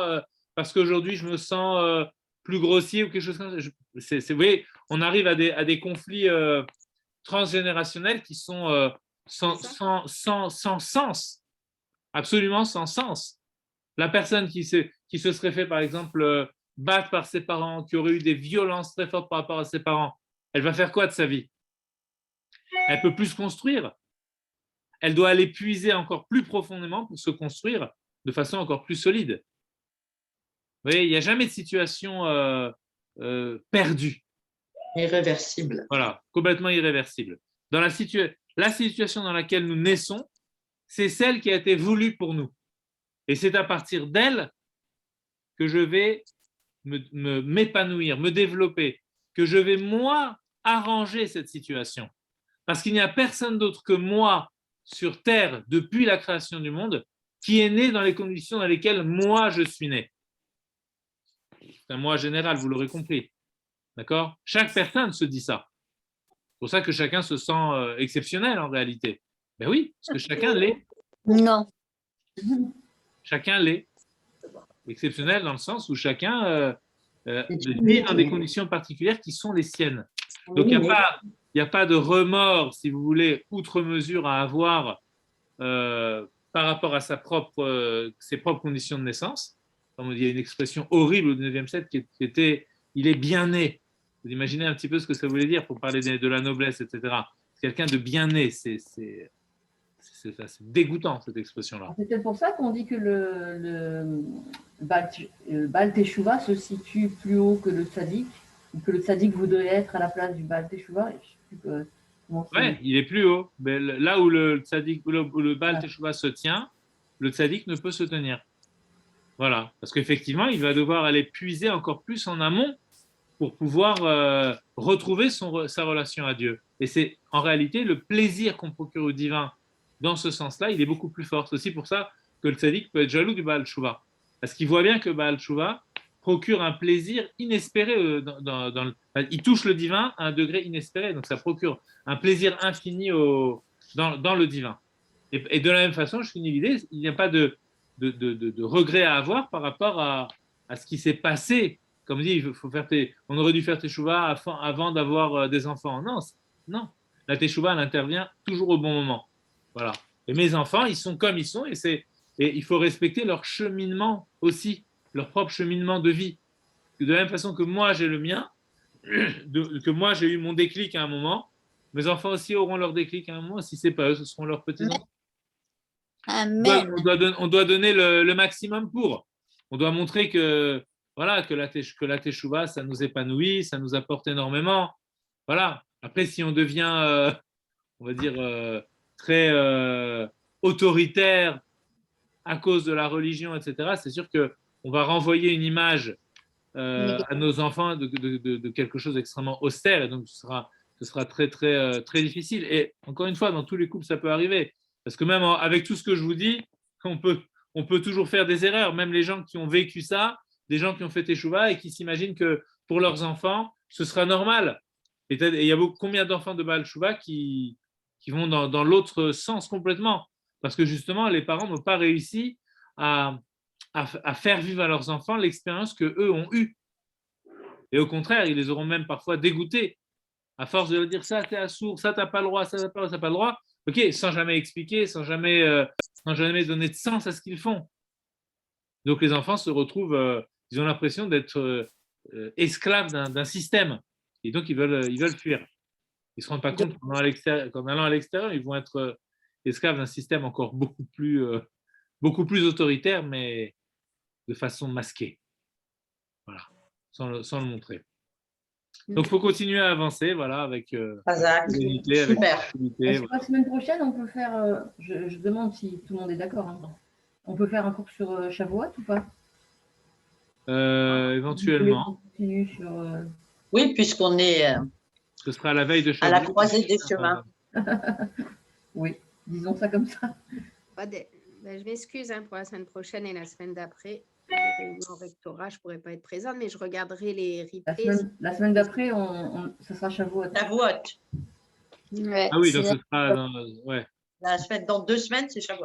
S1: parce qu'aujourd'hui je me sens plus grossier ou quelque chose comme ça. Vous voyez, on arrive à des conflits transgénérationnels qui sont sans sens, absolument sans sens. La personne qui se serait fait, par exemple, battre par ses parents, qui aurait eu des violences très fortes par rapport à ses parents, elle va faire quoi de sa vie? Elle ne peut plus se construire. Elle doit aller puiser encore plus profondément pour se construire de façon encore plus solide. Vous voyez, il n'y a jamais de situation perdue.
S5: Irréversible.
S1: Voilà, complètement irréversible. Dans la situation dans laquelle nous naissons, c'est celle qui a été voulue pour nous. Et c'est à partir d'elle que je vais m'épanouir, me développer, que je vais moi arranger cette situation. Parce qu'il n'y a personne d'autre que moi sur Terre depuis la création du monde qui est né dans les conditions dans lesquelles moi je suis né. C'est un moi général, vous l'aurez compris. D'accord? Chaque personne se dit ça. C'est pour ça que chacun se sent exceptionnel en réalité. Ben oui, parce que chacun l'est.
S3: Non.
S1: Chacun l'est. Exceptionnel dans le sens où chacun vit dans des conditions particulières qui sont les siennes. Donc il n'y a pas de remords, si vous voulez, outre mesure à avoir par rapport à ses propres conditions de naissance. Comme il y a une expression horrible au 19e siècle qui était « il est bien né ». Vous imaginez un petit peu ce que ça voulait dire pour parler de la noblesse, etc. Quelqu'un de bien né, c'est dégoûtant cette expression-là.
S4: C'est peut-être pour ça qu'on dit que le Baal Teshuvah se situe plus haut que le tzaddik, ou que le tzaddik voudrait être à la place du Baal Teshuvah.
S1: Oui, il est plus haut. Mais là où le tzaddik, où le Baal Teshuvah se tient, le tzaddik ne peut se tenir. Voilà, parce qu'effectivement, il va devoir aller puiser encore plus en amont pour pouvoir retrouver sa relation à Dieu. Et c'est en réalité le plaisir qu'on procure au divin. Dans ce sens-là, il est beaucoup plus fort. C'est aussi pour ça que le tzaddik peut être jaloux du Baal Teshuvah. Parce qu'il voit bien que Baal Teshuvah procure un plaisir inespéré. Il touche le divin à un degré inespéré. Donc ça procure un plaisir infini dans le divin. Et de la même façon, je finis l'idée, il n'y a pas de regret à avoir par rapport à ce qui s'est passé. Comme dit, on aurait dû faire Teshuvah avant d'avoir des enfants. Non. La Teshuvah, elle intervient toujours au bon moment. Voilà. Et mes enfants, ils sont comme ils sont et il faut respecter leur cheminement aussi, leur propre cheminement de vie. De la même façon que moi, j'ai le mien, que moi, j'ai eu mon déclic à un moment, mes enfants aussi auront leur déclic à un moment. Si ce n'est pas eux, ce seront leurs petits-enfants.
S3: Amen.
S1: On doit donner le maximum pour. On doit montrer que la Teshuvah, ça nous épanouit, ça nous apporte énormément. Voilà. Après, si on devient, on va dire, très autoritaire à cause de la religion, etc., c'est sûr qu'on va renvoyer une image à nos enfants de quelque chose d'extrêmement austère, et donc ce sera très, très, très difficile. Et encore une fois, dans tous les couples, ça peut arriver. Parce que même avec tout ce que je vous dis, on peut toujours faire des erreurs. Même les gens qui ont vécu ça, des gens qui ont fait Teshuvah et qui s'imaginent que pour leurs enfants, ce sera normal. Et il y a combien d'enfants de Baal Teshuvah qui vont dans l'autre sens complètement. Parce que justement, les parents n'ont pas réussi à faire vivre à leurs enfants l'expérience qu'eux ont eue. Et au contraire, ils les auront même parfois dégoûtés. À force de leur dire ça, t'es assourd, ça, t'as pas le droit, ça, t'as pas le droit. Ok, sans jamais expliquer, sans jamais donner de sens à ce qu'ils font. Donc les enfants se retrouvent, ils ont l'impression d'être esclaves d'un système. Et donc ils veulent fuir. Ils ne se rendent pas compte qu'en allant à l'extérieur, ils vont être esclaves d'un système encore beaucoup plus autoritaire, mais de façon masquée. Voilà, sans le montrer. Donc, il faut continuer à avancer, voilà, avec
S5: dignité, avec
S4: activité. Est-ce que la semaine prochaine, on peut faire, je demande si tout le monde est d'accord, hein, on peut faire un cours sur Shavuot ou pas
S1: éventuellement.
S5: Oui, puisqu'on est
S1: ce sera la veille de Shavuot,
S5: à la croisée des chemins.
S4: Oui, disons ça comme ça.
S2: Je m'excuse pour la semaine prochaine et la semaine d'après. Les réunions au rectorat, je ne pourrai pas être présente, mais je regarderai les replays.
S4: La semaine d'après, ça sera Shavuot.
S5: Shavuot.
S3: Ouais,
S1: ah oui, donc ce sera... ouais.
S5: La semaine, dans 2 semaines, c'est Shavuot.